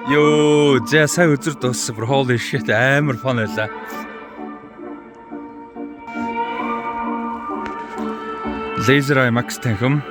Йоо, за сая үзэр дууссан. Holy shit, амар фан байлаа. Laser IMAX танхим.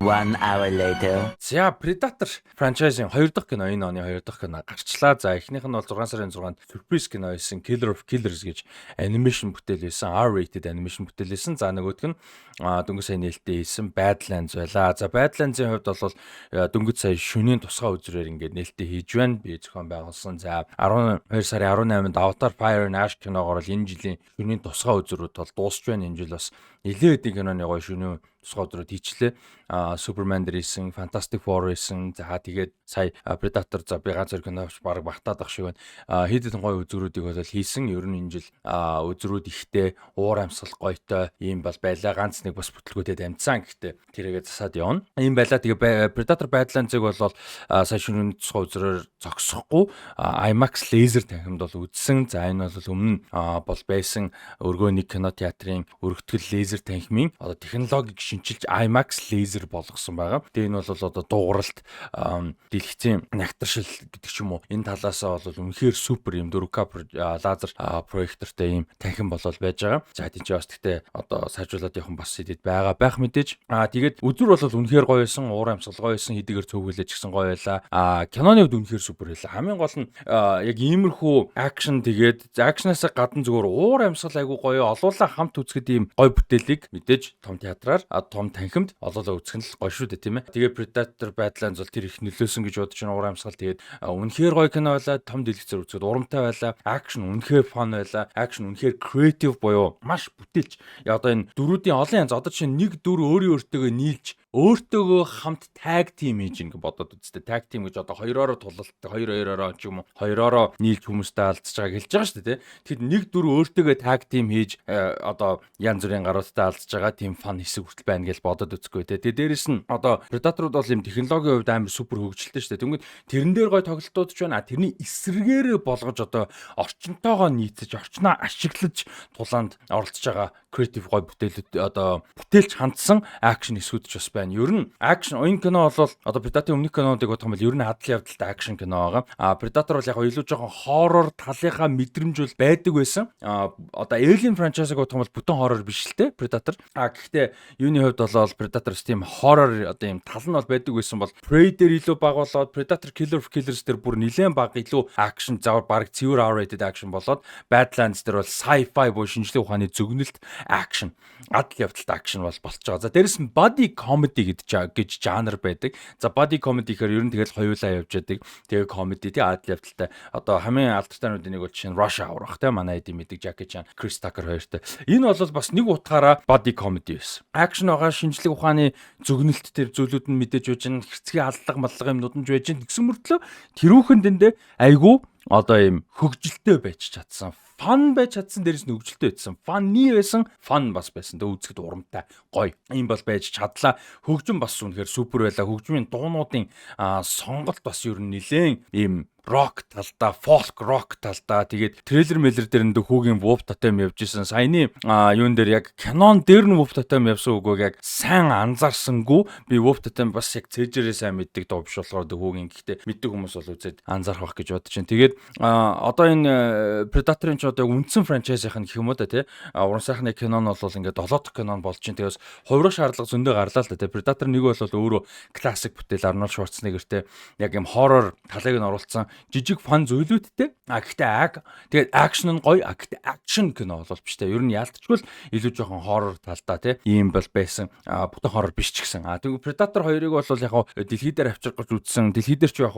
One hour later. За Predator franchise-ийн 2 дахь кино, энэ оны 2 дахь кино гарчлаа. За эхнийх нь бол 6 сарын 6-нд сюрприз кино байсан, Killer of Killers гэж анимашн бүтээл байсан, R-rated анимашн бүтээл байсан. За нөгөөх нь дөнгөж сая нээлттэй хийсэн Badlands байлаа. За Badlands-ийн хувьд бол дөнгөж сая шөнийн тусгай үзрээр ингээд нээлттэй хийж байна. Би зохион байгуулсан. За 12 сарын 18-нд Avatar Fire and Ash киногоор л энэ жилийн шөнийн тусгай үзрүүд бол дуусч байна. Энэ жил бас нэлээд хэдийн киноны гоё шөнийн тусгай үзрүүд хийчлээ. Superman дээр хийсэн, Fantastic Four хийсэн. За тэгээд сая Predator за би ганц кино авч баг багтаад ах шиг байна. Хэд хэдэн гоё үзрүүдийг бол хийсэн. Ер нь энэ жил үзрүүд ихтэй, уур амьсгал гоётой ийм бол байлаа. Ганц нэг бас бүтлгүүдэд амжсан. Гэхдээ тэрийгээ засаад явна. Ийм байлаа. Тэгээ Predator Badlands-ыг бол сая шөнийн тусгай үзрээр зогсохгүй IMAX laser танхимд бол үзсэн. За энэ бол өмнө бол байсан өргөөний кино театрын өргөтгөл laser танхимын одоо технологиг шинчилж IMAX laser болгосон байгаа. Тэгээ энэ бол одоо дуугаралт дэлгэцийн нягтршил гэдэг ч юм уу энэ талаасаа бол үнэхээр супер юм 4K лазер проектортой ийм танхим болол байж байгаа. За тийм ч бас гэхдээ одоо сайжруулаад явах бас хэдэд байгаа байх мэдээж. Тэгээд үзүр бол үнэхээр гоё байсан, уур амьсгал гоё байсан, хэдийгээр цөөхөлж гисэн гоё байлаа. Киноны хувьд үнэхээр супер байлаа. Хамгийн гол нь яг иймэрхүү акшн тэгээд акшнаас гадна зүгээр уур амьсгал айгу гоё олуулаа хамт үзэхэд ийм гоё бүтээлийг мэдээж том театраар том танхимд олоолаа үзэх нь л гоё шүү дээ тийм ээ. Тэгээ Predator Badlands бол тэр их нөлөөсөн гэж бодож байна уур амьсгал. Тэгээд үнэхээр гоё кино байлаа, том дэлгэцээр үзэхэд урамтай байлаа. Акшн үнэхээр фан байлаа. Акшн үнэхээр креатив буюу маш бүтээлч. Одоо энэ дөрүүдийн олон янз одоо чинь нэг дүр өөртөөгөө нийлж өөртөөгөө хамт tag team хийж ингэ бодоод үзтээ. Tag team гэж одоо хоёроо тулалт, хоёроо ч юм уу, хоёроо нийлж хүмүүстэй алдчихж байгааг хэлж байгаа шүү дээ, тий. Тэгэхэд нэг дүр өөртөөгөө tag team хийж одоо янз бүрийн гаруудтай алдчихж байгаа тийм фан хэсэг хүртэл байна гэж бодоод үзэхгүй тий. Тэгээ дээрэс нь одоо Predator-ууд бол юм технологийн хувьд амар супер хөгжилтэй шүү дээ. Тэгвэл тэрэн дээр гой тоглолтууд ч байна. Тэрний эсрэгээрээ болгож одоо орчинтойгоо нийцэж, орчноо ашиглаж тулаанд оролцож байгаа креатив гой бүтээлүүд одоо бүтээлч хандсан акшн хэсгүүд ч бас байна. Ер нь акшн энэ кино бол одоо Predator өмнөх кинонуудыг бодох юм бол ер нь хадлын явдалтай акшн кино байгаа. Predator бол яг илүү жоохон хоррор талынхаа мэдрэмж бол байдаг байсан. Одоо Alien franchise-ыг бодох юм бол бүтэн хоррор биш л те Predator. Гэхдээ юуны хувьд бол Predator тийм хоррор одоо юм тал нь бол байдаг байсан бол Prey дээр илүү бага болоод Predator Killer of Killers дээр бүр нэлээд бага илүү акшн завар баг цэвэр R-rated акшн болоод Badlands дээр бол sci-fi буюу шинжлэх ухааны зөгнөлт акшн адал явдалтай акшн бол болчихж байгаа. За дээрэс нь body comedy гэж жанр байдаг. За body comedy гэхээр ер нь тэгэл хоёулаа явж яадаг. Тэгээ comedy тий адал явдалтай. Одоо хамгийн алдартай нүдийн нэг бол чинь Rush Hour бах тий манай эдийн мэдэг Jackie Chan, Chris Tucker хоёртой. Энэ бол бас нэг утгаараа body comedy байсан. Акшн байгаа шинжлэх ухааны зөгнөлт төр зүйлүүд нь мэдээж байж гэн хэрцгий аллага маллага юмнууд нь байж гэн гэсэн мөртлөө тэрүүхэн дэндээ айгу одоо юм хөгжилтэй байж чадсан. Фан байж чадсан, дээрээс нь хөгжилтэй байсан. Фанны байсан, фан бас байсан. Тэ үзэхэд урамтай, гоё. Ийм бол байж чадлаа. Хөгжим бас үнэхээр супер байлаа. Хөгжмийн дуунуудын сонголт бас ер нь нилээн ийм рок талдаа, folk rock талдаа тэгээд трейлер мэлэр дээр нь хүүгийн whoop totem явж исэн. Саяны юун дээр яг кинон дээр нь whoop totem явсан үгүйг яг сайн анзаарсангүй. Би whoop totem бас яг цээжээрээ сайн мэддэг дуу биш болохоор хүүгийн гэхдээ мэддэг хүмүүс бол үзээд анзаарах байх гэж бодож байна. Тэгээд одоо энэ Predator-ын ч одоо үндсэн франчайзийнх нь гэх юм уу да тий. Уран сайхны кино нь бол ингээд 7 дахь кино болж чинь тэгээс хувирах шаардлага зөндөө гарлаа л да тий. Predator нэг бол өөрөө классик бүтээл Arnold Schwarzenegger-тэй яг юм хоррор талыг нь оруулсан жижиг фан зүйлүүдтэй. Гэхдээ тэгээд акшн нь гоё. Гэхдээ акшн кино бол биш те. Ер нь яалтчгүй л илүү жоохон хоррор талдаа те. Ийм бол байсан. Бүтэн хоррор биш ч гэсэн. Тэгээд Predator 2-ыг бол яг дэлхий дээр авчирч үзсэн. Дэлхий дээр ч яг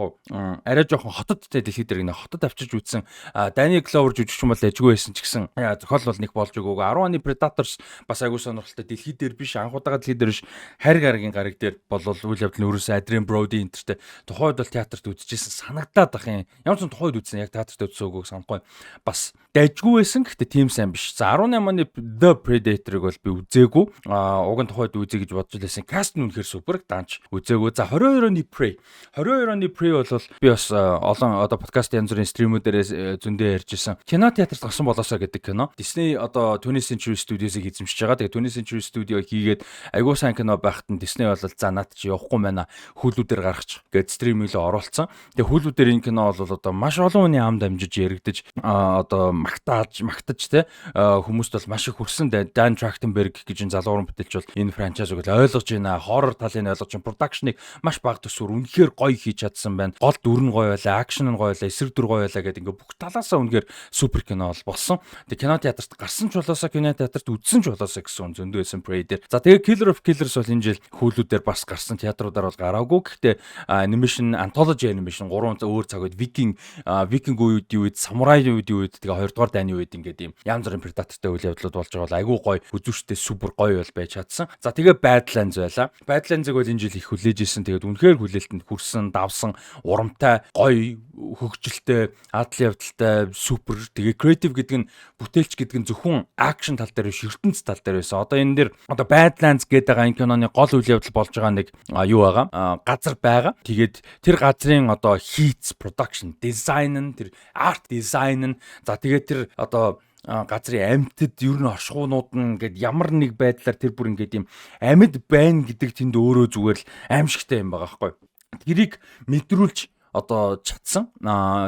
арай жоохон хотод те дэлхий дээр гинэ хотод авчирч үзсэн. Danny Glover жүжигчин бол ажгүй байсан ч гэсэн. Зохиол бол нэг болж өгөөг. 10 оны Predators бас агуу сонирхолтой дэлхий дээр биш анхудаага дэлхий дээр биш хариг аргийн гариг дээр бол үйл явдал нь өрөөсөө Adrian Brody энтертэй тухайд бол театрт үзчихсэн санагдаад ах юм. Ямар ч тухайд үзсэн яг театрт үзсэн үгүйг санахгүй. Бас дайжгүй байсан. Гэхдээ тийм сайн биш. За 18 оны The Predator-ыг бол би үзээгүй. Уг нь тухайд үзье гэж бодож байсан. Каст нь үнэхээр супер данч үзээгүй. За 22 оны Prey. 22 оны Prey бол би бас олон одоо подкаст янз бүрийн стримүүдээр зөндөө ярьж исэн. Кино театр театрт гарсан болоосаа гэдэг кино. Disney одоо 20th Century Studios-ыг эзэмшиж байгаа. Тэгээ 20th Century Studio хийгээд айгуу сайн кино байхад нь Disney бол за над чи явахгүй байна. Hulu дээр гаргачих гээд стриминг рүү оруулсан. Тэгээ Hulu дээр энэ кино бол одоо маш олон хүний ам дамжиж яригдаж одоо магтаж те хүмүүст бол маш их хүрсэн. Dan Trachtenberg гэж энэ залуу уран бүтээлч бол энэ франчайзыг ойлгож байна. Хоррор талын ойлгож байна. Продакшныг маш бага төсвөр үнэхээр гоё хийж чадсан байна. Гол дүр нь гоё байлаа, акшн нь гоё байлаа, эсрэг дүр гоё байлаа гэдэг ингээ бүх талаасаа үнэхээр супер кино болсон. Тэгээ кино театрт гарсан ч болоосаа кино театрт үзсэн ч болоосаа гэсэн зөндөө байсан Prey дээр. За тэгээ Killer of Killers бол энэ жил Hulu дээр бас гарсан, театруудаар бол гараагүй. Гэхдээ animation anthology animation 3 өөр цаг үед Viking үеийн үед, Samurai үеийн үед тэгээ 2 дугаар дайны үед ингээд юм янз бүрийн предатортай үйл явдлууд болж байгаа бол айгүй гоё, үзүүштэй супер гоё бол байж чадсан. За тэгээ Badlands байла. Badlands-ыг бол энэ жил их хүлээж исэн. Тэгээд үнэхээр хүлээлтэнд хүрсэн, давсан, урамтай, гоё, хөгжилтэй, адал явдалтай, супер. Тэгээ creative гэдэг нь бүтээлч гэдэг нь зөвхөн акшн тал дээр биш, ертөнц тал дээр байсан. Одоо энэ дэр одоо Badlands гэдэг байгаа энэ киноны гол үйл явдал болж байгаа нэг юу байгаа? Газар байгаа. Тэгээд тэр газрын одоо хийц, production, design нь, тэр art design нь, за тэгээд тэр одоо газрын амьтад ер нь оршихуунууд нь ингээд ямар нэг байдлаар тэр бүр ингээд юм амьд байна гэдэг тэнд өөрөө зүгээр л аимшигтай юм байгаа байхгүй. Тэрийг мэдрүүлж одоо чадсан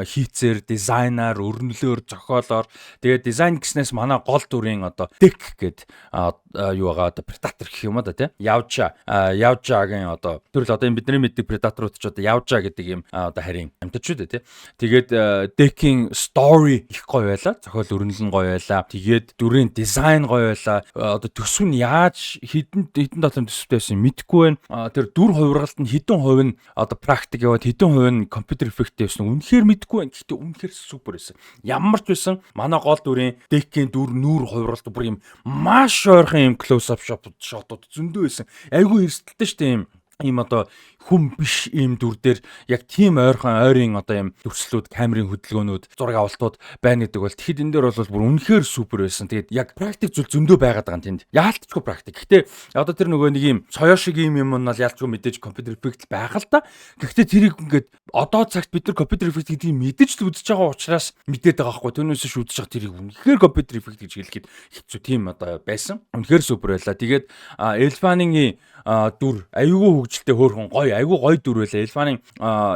хийцээр, дизайнаар, өрнөлөөр, зохиолоор. Тэгээд дизайн гэснээс манай гол дүрийн одоо Deck гэдэг юу байгаа одоо Predator гэх юм да тий. Явжагийн одоо төрөл одоо бидний мэддэг Predator-ууд ч одоо Явжа гэдэг юм одоо харийн амьтадчуд тий. Тэгээд Deck-ийн story их гоё байла. Зохиол өрнөл нь гоё байла. Тэгээд дүрийн дизайн гоё байла. Одоо төсөв нь яаж хідэн дотор төсөвтэй байсан мэдэхгүй байна. Тэр дүр хувиргалт нь хэдэн хувь нь одоо практик яваад хэдэн хувь нь компьютер эффект байсан. Үнэхээр мэдэхгүй байна. Гэхдээ үнэхээр супер байсан. Ямар ч байсан манай гол дүрийн Deck-ийн дүр нүүр хувиргалт бүр юм маш ойрхон юм close up shot-ууд зөндөө байсан. Айгүй эрсдэлтэй шүү дээ ийм одоо хүм биш ийм дүр дээр яг тийм ойрын одоо ийм төвслүүд, камерын хөдөлгөөнүүд, зураг авалтууд байна гэдэг бол тэгэхэд энэ дээр бол бүр үнэхээр супер байсан. Тэгээд яг практик зүйл зөндөө байгаад байгаа юм тэнд. Яалтчгүй практик. Гэхдээ одоо тэр нөгөө нэг ийм соёо шиг ийм юм нь бол яалтчгүй мэдээж компьютер эффект байгаа л да. Гэхдээ тэрийг ингээд одоо цагт бид нар компьютер эффект гэдгийг мэдэж л үзэж байгаа учраас мэдээд байгаа байхгүй. Түүнээс шүдэж байгаа тэрийг үнэхээр компьютер эффект гэж хэлэхэд хэцүү тийм одоо байсан. Үнэхээр супер байлаа. Тэгээд Elfan-ийн дүр аюулгүй хөгжилтэй хөөрхөн гоё, аюулгүй гоё дүр байлаа. Elfan-ийн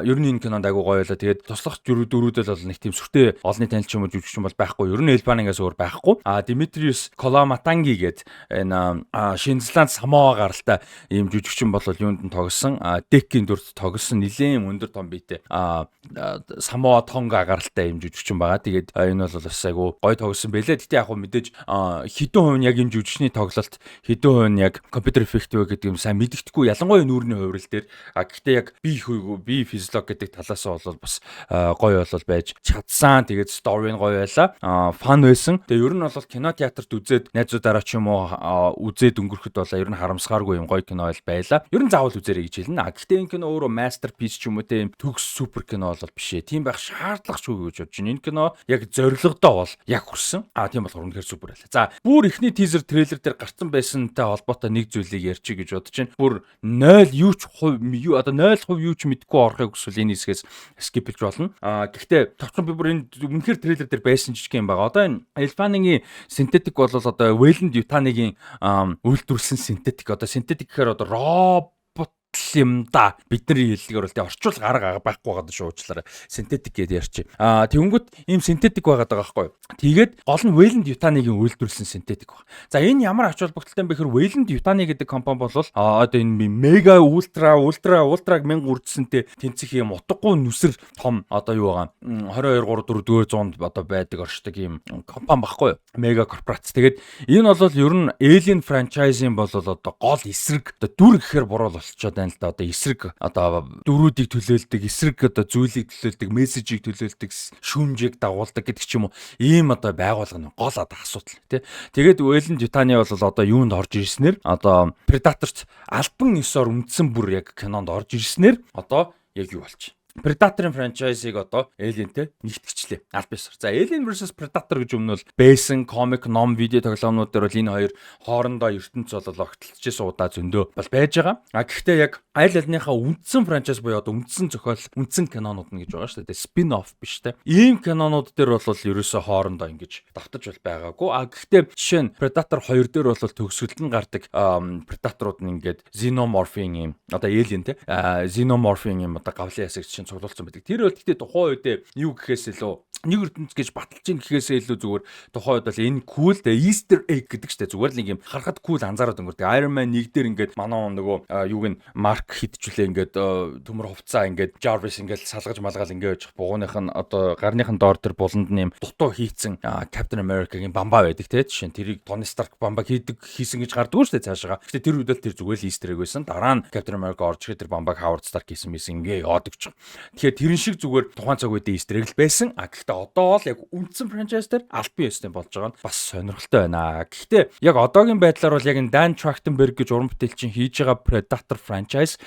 ер нь энэ кинонд аюулгүй гоё байлаа. Тэгээд туслах дүрүүдэл бол нэг тийм сүртэй олонний танилч юм уу жүжигч юм бол байхгүй. Ер нь Elfan-аас өөр байхгүй. Dimitrios Kolomatangi гэдэг энэ Шинзланд Самоа гаралтай ийм жүжигчин бол юунд нь тогсон. Deck-ийн дүрд тогсон нэлээд өндөр том биетэй Самоа Тонга гаралтай ийм жүжигчин байгаа. Тэгээд энэ бол бас аюулгүй гоё тогсон байлаа. Гэтэ яг хөө мэдээж хэдэн хувь нь яг энэ жүжигчний тоглолт, хэдэн хувь нь яг компьютер эффект вэ гэдэг юм сайн мэддэхгүй. Ялангуяа нүүрний хувирал дээр. Гэхдээ яг бие физиологи гэдэг талаас бол бас гоё бол байж чадсан. Тэгээд story нь гоё байлаа. Фан байсан. Тэгээ ер нь бол кино театрт үзээд найзуудаараа ч юм уу үзээд өнгөрөхөд бол ер нь харамсгааргүй юм гоё кино байлаа. Ер нь заавал үзээрэй гэж хэлнэ. Гэхдээ энэ кино өөрөө masterpiece ч юм уу те юм төгс супер кино бол биш ээ. Тийм байх шаардлагагүй гэж бодож байна. Энэ кино яг зорилгодоо бол яг хүрсэн. Тийм болохоор үнэхээр супер байлаа. За бүр эхний teaser трейлер дээр гарсан байсантай холбоотой нэг зүйлийг ярьчих гэж бодож байна. Бүр 0% юу одоо 0% юу ч мэдгүй орохыг хүсвэл энэ хэсгээс skip хийж болно. Гэхдээ товчхон би бүр энэ үнэхээр трейлер дээр байсан жижиг юм байгаа. Одоо энэ Elfan-ийн synthetic бол одоо Wayland Yutani-гийн үйлдвэрлэсэн synthetic. Одоо synthetic гэхээр одоо робот юм да. Бидний хэллэгээр бол орчуул гарга байхгүй байгаа шүү уучлаарай. Synthetic гэдээ ярьчих. Тэнгүүт ийм synthetic байгаад байгаа байхгүй. Тэгээд гол нь Wayland Yutani-гийн үйлдвэрлэсэн synthetic баг. За энэ ямар ач холбогдолтой юм бэ гэхээр Wayland Yutani гэдэг компани бол одоо энэ мега ультра 1000 үрдсэнтэй тэнцэх юм утгагүй нүсэр том одоо юу байгаа 22 3 4 400 одоо байдаг оршдог ийм компани баггүй. Мега корпорац. Тэгээд энэ бол ер нь Alien franchise-ийн бол одоо гол эсрэг одоо дүр гэхээр буруу болчиход байна л да. Одоо эсрэг одоо дөрүүдийг төлөөлдөг, эсрэг одоо зүйлийг төлөөлдөг, мессежийг төлөөлдөг, шүүмжийг дагуулдаг гэдэг ч юм уу. Ийм одоо байгуулгын гол одоо асуудал тий. Тэгээд Wayland Yutani бол одоо юунд орж ирснээр одоо Predator-т альбан ёсоор үндсэн бүр яг кинонд орж ирснээр одоо яг юу болчих. Predator-ын франчайзыг одоо Alien-тэй нэгтгэжлээ. Аль бисаар. За Alien versus Predator гэж өмнө бол байсан комик, ном, видео тоглоомнууд дээр бол энэ хоёр хоорондоо ертөнц бол огтлцчихсэн удаа зөндөө бол байж байгаа. Гэхдээ яг аль альныхаа үндсэн франчайз буюу одоо үндсэн зохиол, үндсэн кинонууд нь гэж байгаа шүү дээ. Спин-офф биш те. Ийм кинонууд дээр бол ерөөсөө хоорондоо ингэж давтаж бол байгаагүй. Гэхдээ жишээ нь Predator 2 дээр бол төгсгөлд нь гардаг Predator-ууд нь ингээд Xenomorph-ийн юм одоо Alien те. Xenomorph-ийн юм одоо гавлын ясаг чинь цуглуулсан байдаг. Тэр бол гэхдээ тухайн үед юу гэхээс илүү нэг ертөнц гэж баталж ийн гэхээсээ илүү зүгээр тухайн үед бол энэ cool the Easter egg гэдэг чтэй зүгээр л нэг юм харахад cool анзаараад өнгөрдөг. Iron Man 1 дээр ингээд манай нөгөө юуг нь Mark хидчүүлээ ингээд төмөр хувцаа ингээд Jarvis ингээд салгаж малгаал ингээд очих бугууных нь одоо гарныхан доор тэр буланд нь юм дутуу хийцэн Captain America-гийн бамбаа байдаг те. Жишээ нь тэрийг Tony Stark бамбаг хийсэн гэж гардаг шүү дээ цаашаа. Гэтэ тэр үед л тэр зүгээр л Easter egg байсан. Дараа нь Captain America орж ирээд тэр бамбаг Howard Stark хийсэн ингээд яадаг ч. Тэгэхээр тэрэн шиг зүгээр тухайн цаг үед Easter egg л байсан. Гэхдээ одоо л яг үндсэн франчайз дээр албан ёсны болж байгаа нь бас сонирхолтой байна. Гэхдээ яг одоогийн байдлаар бол яг энэ Dan Trachtenberg гэж уран бүтээлчин хийж байгаа Predator franchise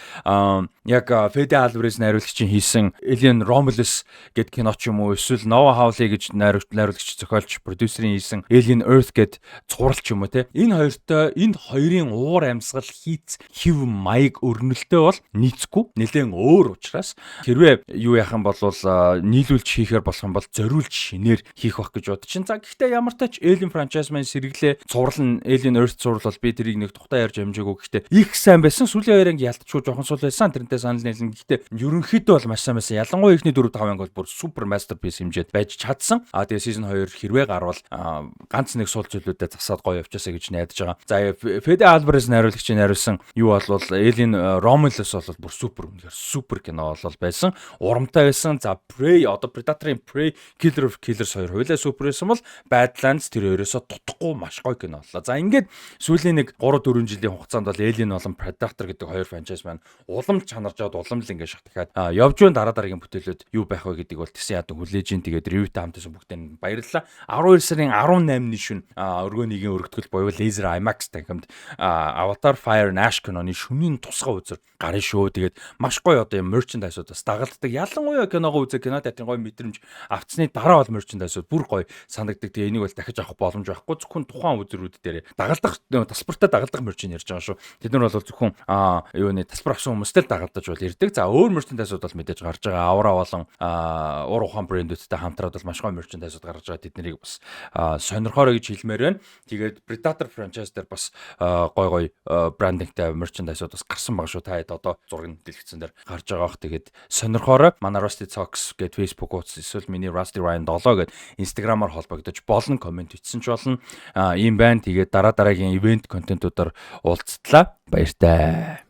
яг Fede Alvarez найруулагчийн хийсэн Alien Romulus гэд кино ч юм уу эсвэл Noah Hawley гэж найруулагч зохиолч продюсерийн хийсэн Alien Earth гэд цуврал ч юм уу те. Энэ хоёрын уур амьсгал хийц хэв маяг өрнөлтөө бол нийцэхгүй нэлээд өөр учраас хэрвээ юу яах юм бол нийлүүлж хийхээр болох юм бол зориулж шинээр хийх байх гэж бодож чинь. За гэхдээ ямар ч тач Alien franchise маань сэргэлээ цуврал нь Alien Earth цуврал бол би тэрийг нэг тухтай ярьж амжаагүй. Гэхдээ их сайн байсан. Сүүлийн хоёрын ялтчгүй жоохон сул байсан. Тэрнтэй санал нийлнэ. Гэхдээ ерөнхийдөө бол маш сайн байсан. Ялангуяа ихний 4 5 анги бол бүр супер masterpiece хэмжээд байж чадсан. Тэгээ season 2 хэрвээ гарвал ганц нэг сул зүйлүүдэд засаад гоё явчаасаа гэж найдаж байгаа. За Fede Alvarez найруулагчийн найруулсан юу бол Alien Romulus бол бүр супер кино бол байсан. Урамтай байсан. За Prey одоо Predator-ын Prey Killer of Killers 2 хоёлаа супер байсан бол Badlands тэр ерөөсө дутхгүй маш гоё кино боллоо. За ингээд сүүлийн нэг 3 4 жилийн хугацаанд бол Alien болон Predator гэдэг хоёр франчайз маань улам чанарж аваад улам л ингээд шатахад явж байна. Дараа дараагийн бүтээлүүд юу байх вэ гэдэг бол тэсэн ядан хүлээж ин тэгээд reviewтэй хамтсан бүгдээ баярлалаа. 12 сарын 18-ны шөнө өргөөнийг өргөтгөл буюу Laser IMAX танхимд Avatar Fire and Ash киноны шөнийн тусгай үзэр гарна шүү. Тэгээд маш гоё одоо юм merchandise-ууд бас дагалддаг. Ялангуяа киногоо үзэх кино театрын гоё мэдрэмж авцсны дараа бол merchandise-ууд бүр гоё санагддаг. Тэгээ энийг бол дахиж авах боломж байхгүй. Зөвхөн тухайн үзрүүд дээр дагалдах тасбартаа дагалдах merch ярьж байгаа шүү. Тэд нар бол зөвхөн юуны тасбар авсан хүмүүстэй л дагалдаж бол ирдэг. За өөр merchandise-ууд бол мэдээж гарч байгаа. Авра болон уур ухаан брэндүүдтэй хамтраад бол маш гоё merchandise-ууд гарч байгаа. Тэднийг бас сонирхоорой гэж хэлмээр байна. Тэгээд Predator franchise дээр бас гоё брендингтэй merchandise-ууд бас гарсан байгаа шүү. Та хэд одоо зургийн дэлгэцэн дээр гарч байгаа бох. Тэгээд сонирхоорой. Манай Rusty Talks гэдэг Facebook хуудас эсвэл миний Rusty Ryan 7 гэдэг Instagram-аар холбогдож болно. Комент бичсэн ч болно. Ийм байна. Тэгээд дараагийн ивент контентуудаар уулзтлаа. Баяртай.